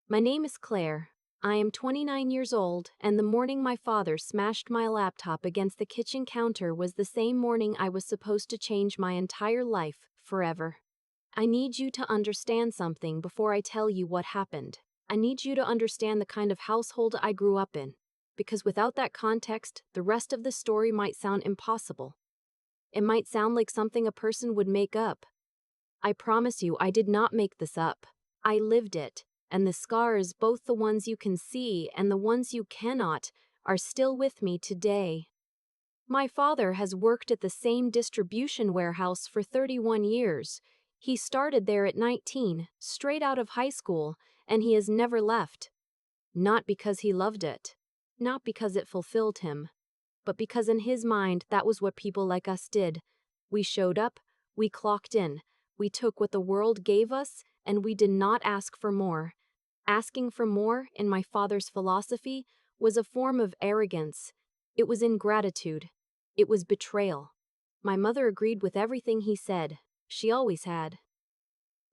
My name is Claire. I am 29 years old, and the morning my father smashed my laptop against the kitchen counter was the same morning I was supposed to change my entire life, forever. I need you to understand something before I tell you what happened. I need you to understand the kind of household I grew up in, because without that context, the rest of the story might sound impossible. It might sound like something a person would make up. I promise you, I did not make this up. I lived it, and the scars, both the ones you can see and the ones you cannot, are still with me today. My father has worked at the same distribution warehouse for 31 years. He started there at 19, straight out of high school, and he has never left. Not because he loved it, not because it fulfilled him, but because in his mind that was what people like us did. We showed up, we clocked in, we took what the world gave us, and we did not ask for more. Asking for more, in my father's philosophy, was a form of arrogance. It was ingratitude. It was betrayal. My mother agreed with everything he said. She always had.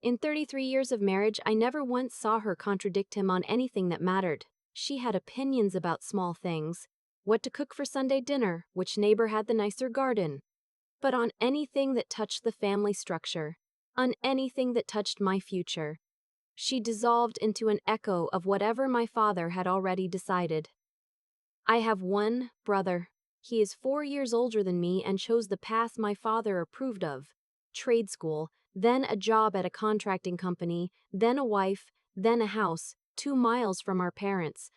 In 33 years of marriage, I never once saw her contradict him on anything that mattered. She had opinions about small things. What to cook for Sunday dinner, which neighbor had the nicer garden. But on anything that touched the family structure, on anything that touched my future, she dissolved into an echo of whatever my father had already decided. I have one brother. He is 4 years older than me and chose the path my father approved of. Trade school, then a job at a contracting company, then a wife, then a house, 2 miles from our parents.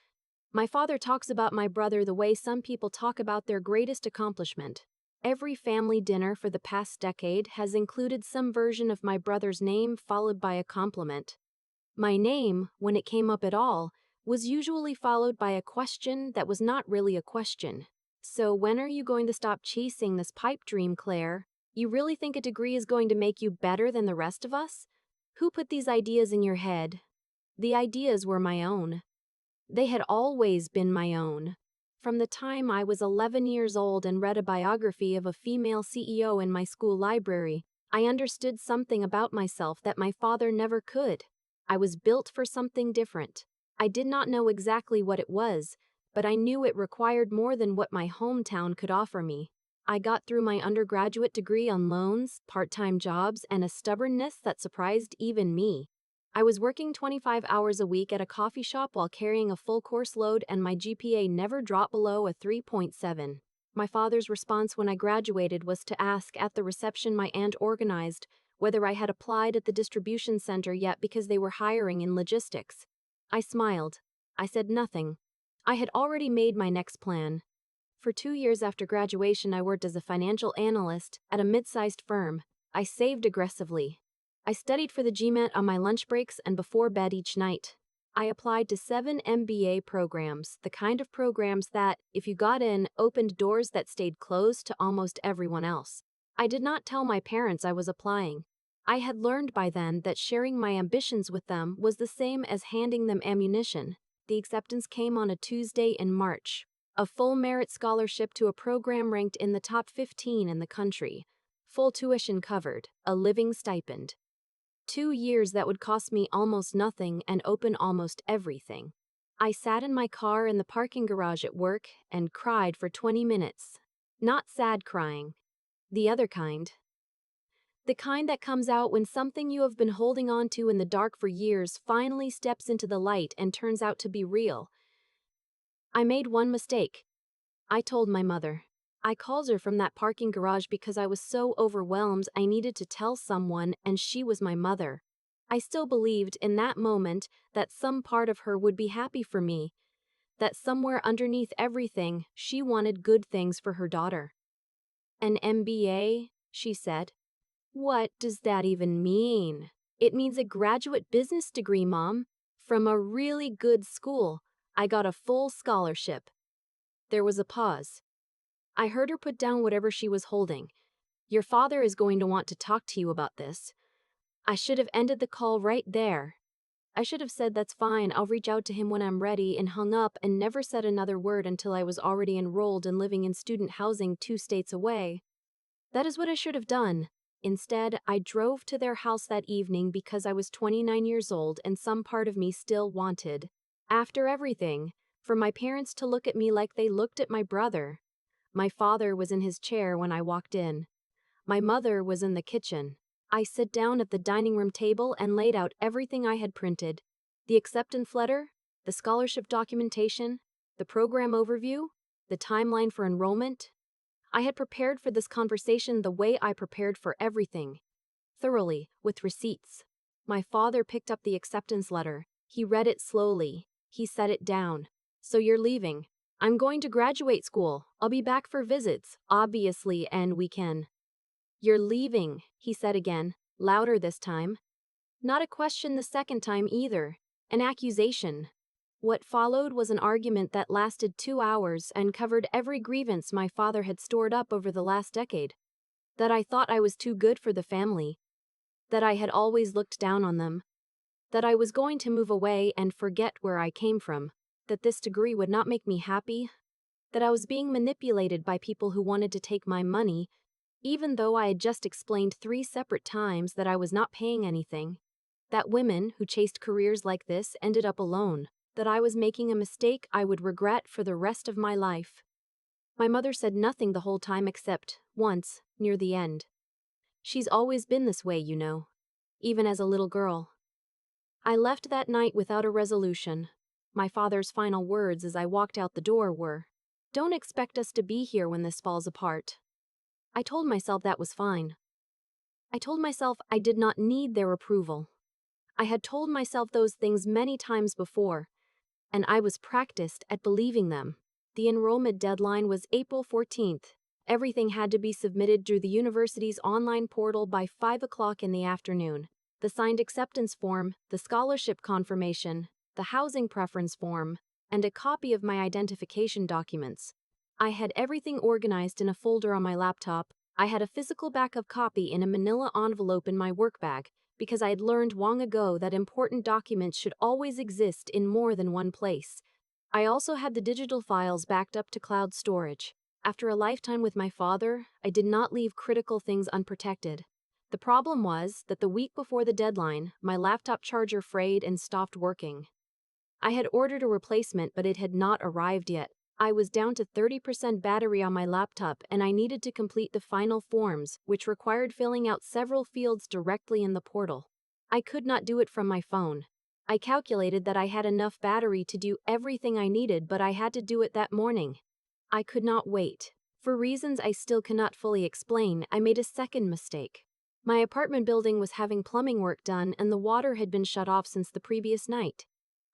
My father talks about my brother the way some people talk about their greatest accomplishment. Every family dinner for the past decade has included some version of my brother's name followed by a compliment. My name, when it came up at all, was usually followed by a question that was not really a question. So when are you going to stop chasing this pipe dream, Claire? You really think a degree is going to make you better than the rest of us? Who put these ideas in your head? The ideas were my own. They had always been my own. From the time I was 11 years old and read a biography of a female CEO in my school library, I understood something about myself that my father never could. I was built for something different. I did not know exactly what it was, but I knew it required more than what my hometown could offer me. I got through my undergraduate degree on loans, part-time jobs, and a stubbornness that surprised even me. I was working 25 hours a week at a coffee shop while carrying a full course load, and my GPA never dropped below a 3.7. My father's response when I graduated was to ask at the reception my aunt organized whether I had applied at the distribution center yet because they were hiring in logistics. I smiled. I said nothing. I had already made my next plan. For 2 years after graduation, I worked as a financial analyst at a mid-sized firm. I saved aggressively. I studied for the GMAT on my lunch breaks and before bed each night. I applied to 7 MBA programs, the kind of programs that, if you got in, opened doors that stayed closed to almost everyone else. I did not tell my parents I was applying. I had learned by then that sharing my ambitions with them was the same as handing them ammunition. The acceptance came on a Tuesday in March. A full merit scholarship to a program ranked in the top 15 in the country. Full tuition covered, a living stipend. 2 years that would cost me almost nothing and open almost everything. I sat in my car in the parking garage at work and cried for 20 minutes. Not sad crying. The other kind. The kind that comes out when something you have been holding on to in the dark for years finally steps into the light and turns out to be real. I made one mistake. I told my mother. I called her from that parking garage because I was so overwhelmed I needed to tell someone, and she was my mother. I still believed in that moment that some part of her would be happy for me, that somewhere underneath everything, she wanted good things for her daughter. An MBA, she said. What does that even mean? It means a graduate business degree, Mom. From a really good school. I got a full scholarship. There was a pause. I heard her put down whatever she was holding. Your father is going to want to talk to you about this. I should have ended the call right there. I should have said that's fine, I'll reach out to him when I'm ready, and hung up and never said another word until I was already enrolled and living in student housing 2 states away. That is what I should have done. Instead, I drove to their house that evening because I was 29 years old and some part of me still wanted, after everything, for my parents to look at me like they looked at my brother. My father was in his chair when I walked in. My mother was in the kitchen. I sat down at the dining room table and laid out everything I had printed. The acceptance letter, the scholarship documentation, the program overview, the timeline for enrollment. I had prepared for this conversation the way I prepared for everything, thoroughly, with receipts. My father picked up the acceptance letter. He read it slowly. He set it down. "So you're leaving. I'm going to graduate school. I'll be back for visits, obviously, and we can." "You're leaving," he said again, louder this time. Not a question the second time either. An accusation. What followed was an argument that lasted 2 hours and covered every grievance my father had stored up over the last decade. That I thought I was too good for the family. That I had always looked down on them. That I was going to move away and forget where I came from. That this degree would not make me happy. That I was being manipulated by people who wanted to take my money, even though I had just explained 3 separate times that I was not paying anything. That women who chased careers like this ended up alone. That I was making a mistake I would regret for the rest of my life. My mother said nothing the whole time except, once, near the end. "She's always been this way, you know. Even as a little girl." I left that night without a resolution. My father's final words as I walked out the door were, "Don't expect us to be here when this falls apart." I told myself that was fine. I told myself I did not need their approval. I had told myself those things many times before, and I was practiced at believing them. The enrollment deadline was April 14th. Everything had to be submitted through the university's online portal by 5 o'clock in the afternoon. The signed acceptance form, the scholarship confirmation, the housing preference form, and a copy of my identification documents. I had everything organized in a folder on my laptop. I had a physical backup copy in a manila envelope in my work bag, because I had learned long ago that important documents should always exist in more than one place. I also had the digital files backed up to cloud storage. After a lifetime with my father, I did not leave critical things unprotected. The problem was that the week before the deadline, my laptop charger frayed and stopped working. I had ordered a replacement, but it had not arrived yet. I was down to 30% battery on my laptop and I needed to complete the final forms, which required filling out several fields directly in the portal. I could not do it from my phone. I calculated that I had enough battery to do everything I needed, but I had to do it that morning. I could not wait. For reasons I still cannot fully explain, I made a second mistake. My apartment building was having plumbing work done and the water had been shut off since the previous night.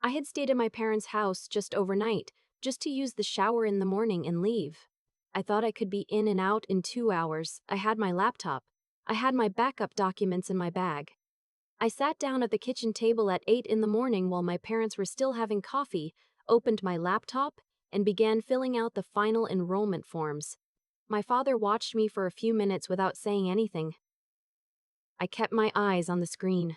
I had stayed at my parents' house just overnight, just to use the shower in the morning and leave. I thought I could be in and out in 2 hours. I had my laptop. I had my backup documents in my bag. I sat down at the kitchen table at 8 in the morning while my parents were still having coffee, opened my laptop, and began filling out the final enrollment forms. My father watched me for a few minutes without saying anything. I kept my eyes on the screen.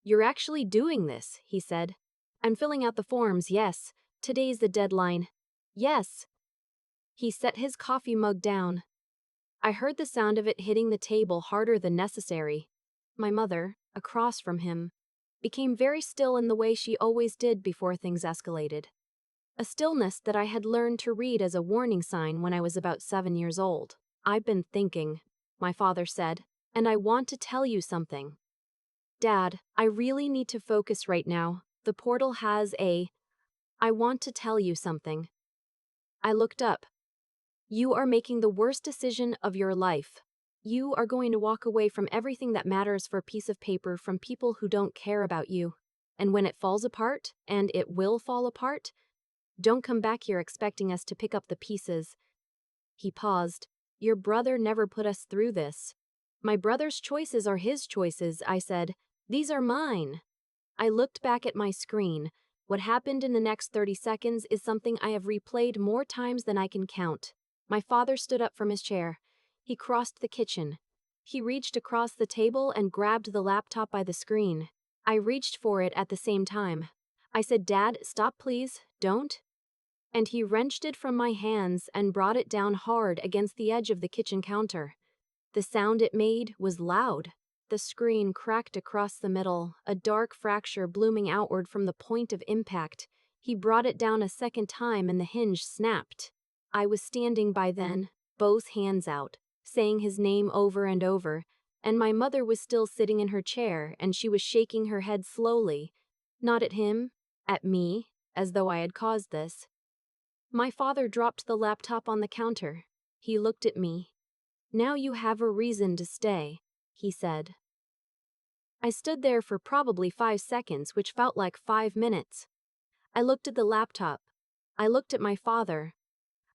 "You're actually doing this," he said. "I'm filling out the forms, yes. Today's the deadline. Yes." He set his coffee mug down. I heard the sound of it hitting the table harder than necessary. My mother, across from him, became very still in the way she always did before things escalated. A stillness that I had learned to read as a warning sign when I was about 7 years old. "I've been thinking," my father said, "and I want to tell you something. Dad, I really need to focus right now. The portal has I want to tell you something." I looked up. "You are making the worst decision of your life. You are going to walk away from everything that matters for a piece of paper from people who don't care about you. And when it falls apart, and it will fall apart, don't come back here expecting us to pick up the pieces." He paused. "Your brother never put us through this." "My brother's choices are his choices," I said. "These are mine." I looked back at my screen. What happened in the next 30 seconds is something I have replayed more times than I can count. My father stood up from his chair. He crossed the kitchen. He reached across the table and grabbed the laptop by the screen. I reached for it at the same time. I said, "Dad, stop please, don't." And he wrenched it from my hands and brought it down hard against the edge of the kitchen counter. The sound it made was loud. The screen cracked across the middle, a dark fracture blooming outward from the point of impact. He brought it down a second time and the hinge snapped. I was standing by then, both hands out, saying his name over and over, and my mother was still sitting in her chair and she was shaking her head slowly, not at him, at me, as though I had caused this. My father dropped the laptop on the counter. He looked at me. "Now you have a reason to stay," he said. I stood there for probably 5 seconds, which felt like 5 minutes. I looked at the laptop. I looked at my father.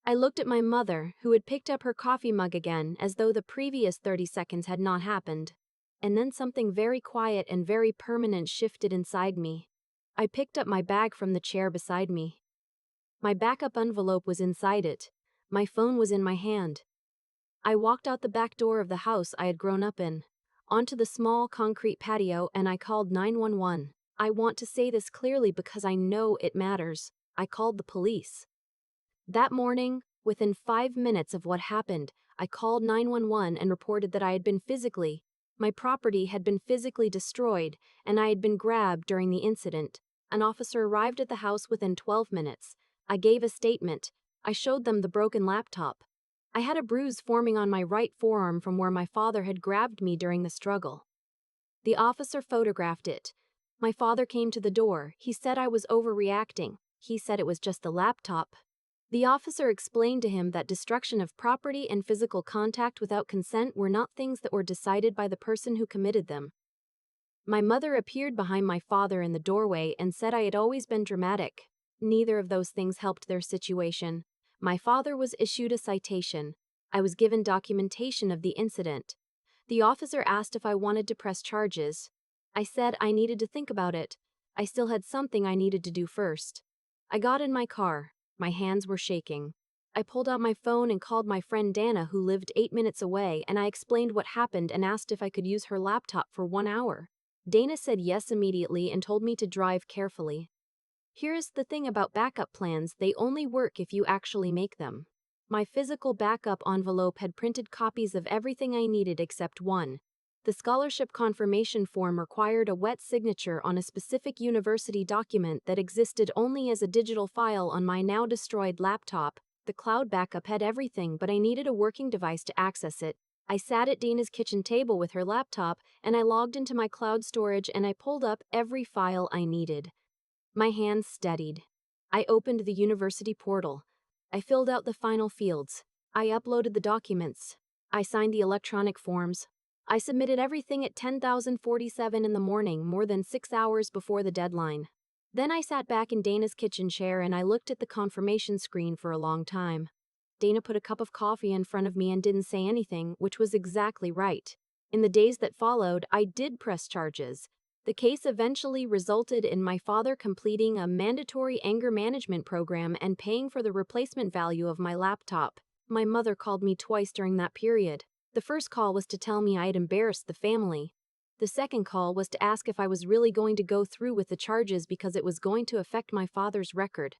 I looked at my mother, who had picked up her coffee mug again, as though the previous 30 seconds had not happened. And then something very quiet and very permanent shifted inside me. I picked up my bag from the chair beside me. My backup envelope was inside it. My phone was in my hand. I walked out the back door of the house I had grown up in, onto the small concrete patio, and I called 911. I want to say this clearly because I know it matters. I called the police. That morning, within 5 minutes of what happened, I called 911 and reported that my property had been physically destroyed, and I had been grabbed during the incident. An officer arrived at the house within 12 minutes. I gave a statement. I showed them the broken laptop. I had a bruise forming on my right forearm from where my father had grabbed me during the struggle. The officer photographed it. My father came to the door. He said I was overreacting. He said it was just the laptop. The officer explained to him that destruction of property and physical contact without consent were not things that were decided by the person who committed them. My mother appeared behind my father in the doorway and said I had always been dramatic. Neither of those things helped their situation. My father was issued a citation. I was given documentation of the incident. The officer asked if I wanted to press charges. I said I needed to think about it. I still had something I needed to do first. I got in my car. My hands were shaking. I pulled out my phone and called my friend Dana, who lived 8 minutes away, and I explained what happened and asked if I could use her laptop for 1 hour. Dana said yes immediately and told me to drive carefully. Here's the thing about backup plans: they only work if you actually make them. My physical backup envelope had printed copies of everything I needed except one. The scholarship confirmation form required a wet signature on a specific university document that existed only as a digital file on my now destroyed laptop. The cloud backup had everything, but I needed a working device to access it. I sat at Dana's kitchen table with her laptop, and I logged into my cloud storage and I pulled up every file I needed. My hands steadied. I opened the university portal. I filled out the final fields. I uploaded the documents. I signed the electronic forms. I submitted everything at 10:47 in the morning, more than 6 hours before the deadline. Then I sat back in Dana's kitchen chair and I looked at the confirmation screen for a long time. Dana put a cup of coffee in front of me and didn't say anything, which was exactly right. In the days that followed, I did press charges. The case eventually resulted in my father completing a mandatory anger management program and paying for the replacement value of my laptop. My mother called me twice during that period. The first call was to tell me I had embarrassed the family. The second call was to ask if I was really going to go through with the charges because it was going to affect my father's record.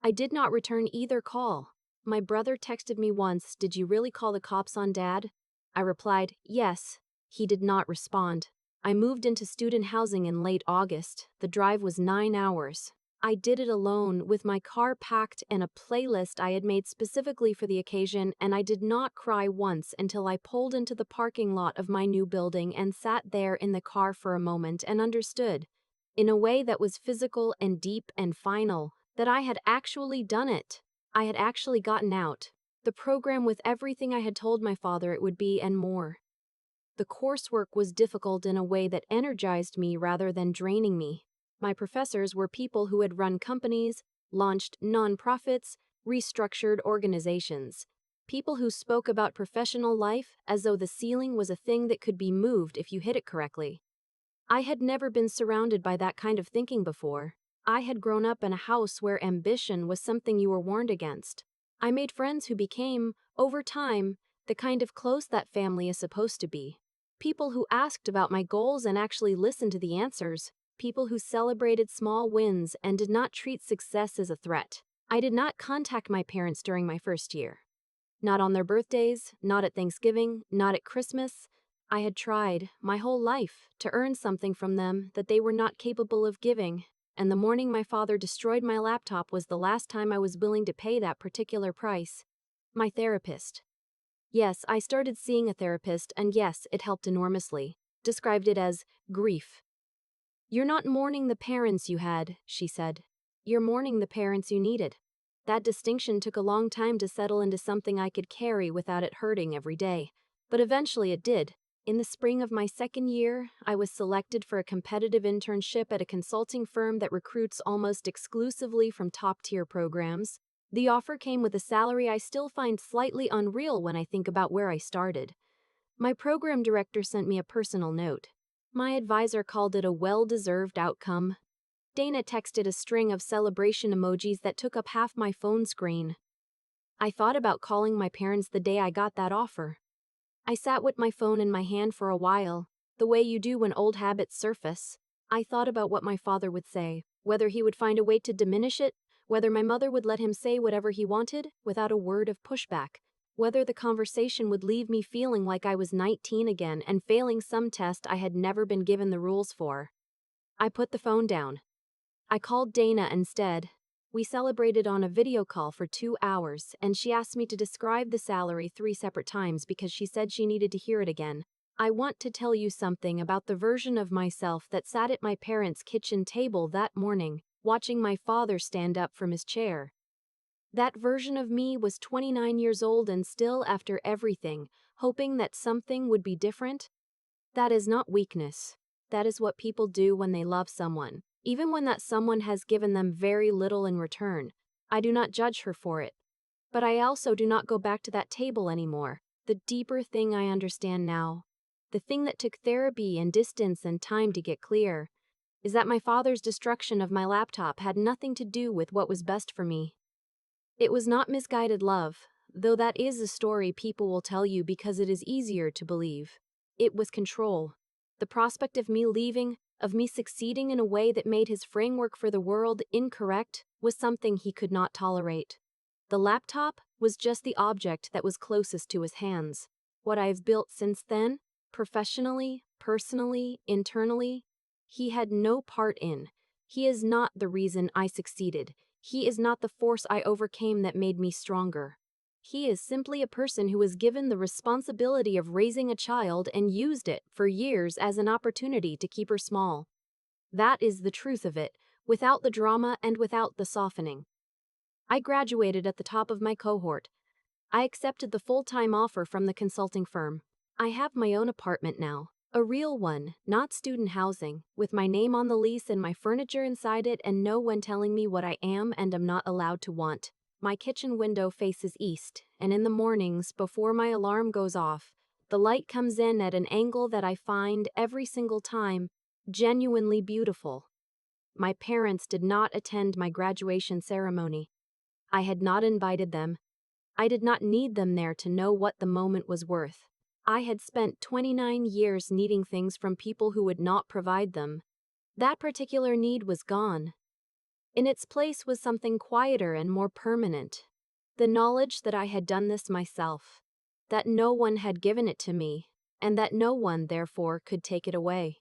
I did not return either call. My brother texted me once, "Did you really call the cops on Dad?" I replied, "Yes." He did not respond. I moved into student housing in late August. The drive was 9 hours. I did it alone, with my car packed and a playlist I had made specifically for the occasion, and I did not cry once until I pulled into the parking lot of my new building and sat there in the car for a moment and understood, in a way that was physical and deep and final, that I had actually done it. I had actually gotten out. The program with everything I had told my father it would be and more. The coursework was difficult in a way that energized me rather than draining me. My professors were people who had run companies, launched nonprofits, restructured organizations. People who spoke about professional life as though the ceiling was a thing that could be moved if you hit it correctly. I had never been surrounded by that kind of thinking before. I had grown up in a house where ambition was something you were warned against. I made friends who became, over time, the kind of close that family is supposed to be. People who asked about my goals and actually listened to the answers. People who celebrated small wins and did not treat success as a threat. I did not contact my parents during my first year. Not on their birthdays, not at Thanksgiving, not at Christmas. I had tried, my whole life, to earn something from them that they were not capable of giving, and the morning my father destroyed my laptop was the last time I was willing to pay that particular price. My therapist. Yes, I started seeing a therapist, and yes, it helped enormously. Described it as grief. "You're not mourning the parents you had," she said. "You're mourning the parents you needed." That distinction took a long time to settle into something I could carry without it hurting every day. But eventually it did. In the spring of my second year, I was selected for a competitive internship at a consulting firm that recruits almost exclusively from top-tier programs. The offer came with a salary I still find slightly unreal when I think about where I started. My program director sent me a personal note. My advisor called it a well-deserved outcome. Dana texted a string of celebration emojis that took up half my phone screen. I thought about calling my parents the day I got that offer. I sat with my phone in my hand for a while, the way you do when old habits surface. I thought about what my father would say, whether he would find a way to diminish it, whether my mother would let him say whatever he wanted without a word of pushback, whether the conversation would leave me feeling like I was 19 again and failing some test I had never been given the rules for. I put the phone down. I called Dana instead. We celebrated on a video call for 2 hours, and she asked me to describe the salary 3 separate times because she said she needed to hear it again. I want to tell you something about the version of myself that sat at my parents' kitchen table that morning, watching my father stand up from his chair. That version of me was 29 years old and still after everything, hoping that something would be different. That is not weakness. That is what people do when they love someone, even when that someone has given them very little in return. I do not judge her for it. But I also do not go back to that table anymore. The deeper thing I understand now, the thing that took therapy and distance and time to get clear, is that my father's destruction of my laptop had nothing to do with what was best for me. It was not misguided love, though that is a story people will tell you because it is easier to believe. It was control. The prospect of me leaving, of me succeeding in a way that made his framework for the world incorrect, was something he could not tolerate. The laptop was just the object that was closest to his hands. What I have built since then, professionally, personally, internally, he had no part in. He is not the reason I succeeded. He is not the force I overcame that made me stronger. He is simply a person who was given the responsibility of raising a child and used it for years as an opportunity to keep her small. That is the truth of it, without the drama and without the softening. I graduated at the top of my cohort. I accepted the full-time offer from the consulting firm. I have my own apartment now, a real one, not student housing, with my name on the lease and my furniture inside it and no one telling me what I am and am not allowed to want. My kitchen window faces east, and in the mornings, before my alarm goes off, the light comes in at an angle that I find, every single time, genuinely beautiful. My parents did not attend my graduation ceremony. I had not invited them. I did not need them there to know what the moment was worth. I had spent 29 years needing things from people who would not provide them. That particular need was gone. In its place was something quieter and more permanent. The knowledge that I had done this myself, that no one had given it to me, and that no one, therefore, could take it away.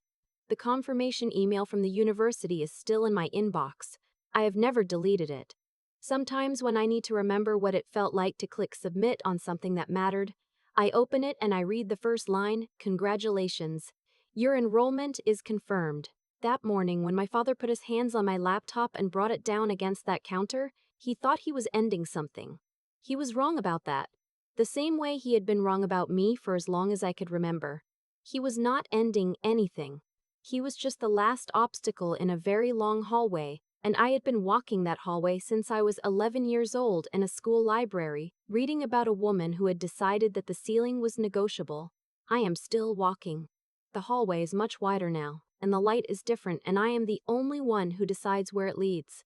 The confirmation email from the university is still in my inbox. I have never deleted it. Sometimes when I need to remember what it felt like to click submit on something that mattered, I open it and I read the first line, "Congratulations. Your enrollment is confirmed." That morning, when my father put his hands on my laptop and brought it down against that counter, he thought he was ending something. He was wrong about that. The same way he had been wrong about me for as long as I could remember. He was not ending anything. He was just the last obstacle in a very long hallway, and I had been walking that hallway since I was 11 years old in a school library, reading about a woman who had decided that the ceiling was negotiable. I am still walking. The hallway is much wider now, and the light is different, and I am the only one who decides where it leads.